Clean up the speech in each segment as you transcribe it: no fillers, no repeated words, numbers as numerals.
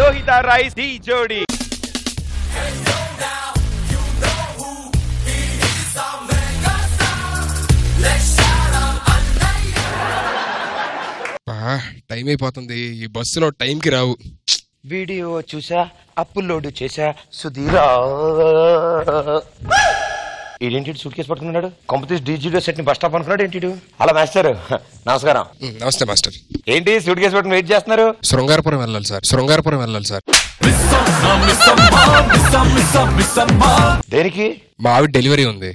Lohitha rice D జోడి. Time అయిపోతుంది, ఈ బస్సులో టైంకి రావు. వీడియో చూసా, అప్లోడ్ చేసా సుధీరా. ఏంటి సూట్ కేసు పట్టుకున్నాడు? కాంపిటీస్ డీజీడో సెట్ ని బస్ స్టాప్ అనుకున్నాడు ఏంటి? అలా మాస్టర్ నమస్కారం. నమస్తే మాస్టర్. ఏంటి సూట్ కేసు పట్టుకుని వెయిట్ చేస్తున్నారు? శృంగారపురం వెళ్ళాలి సార్, శృంగారపురం వెళ్ళాలి సార్. దేనికి? మా ఆవిడ డెలివరీ ఉంది.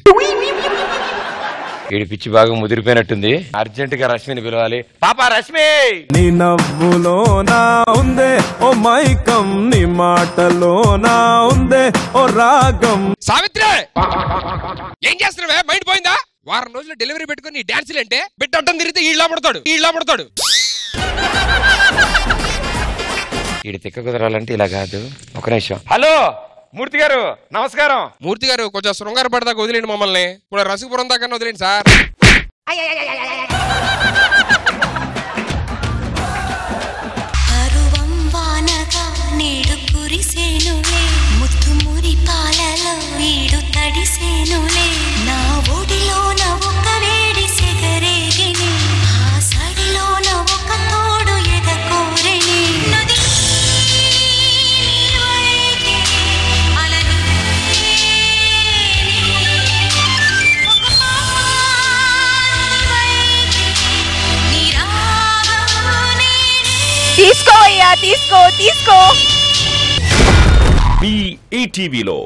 ఈడి పిచ్చి బాగా ముదిరిపోయినట్టుంది. అర్జెంట్ గా రశ్మిని పిలవాలి. పాపా రశ్మి! నీ నవ్వులోనా ఉందే ఓ మైకం, నీ మాటలోనా ఉందే ఓ రాగం. సావిత్రి ఏం చేస్తున్నావే? మైండ్ పోయిందా? వారం రోజులు డెలివరీ పెట్టుకుని డాన్సులు అంటే బిడ్డ అడ్డం తిరిగితే ఈళ్ళ పడతాడు. ఈడి తిక్క కుదరాలంటే ఇలా కాదు. ఒక నిమిషం. హలో మూర్తి గారు నమస్కారం. మూర్తి గారు కొంచెం శృంగార పడదాకా వదిలేండి మమ్మల్ని. ఇప్పుడు రసికపురం దాకా వదిలేండి సార్. తీసుకో అయ్యా, తీసుకో. ఈటీవీలో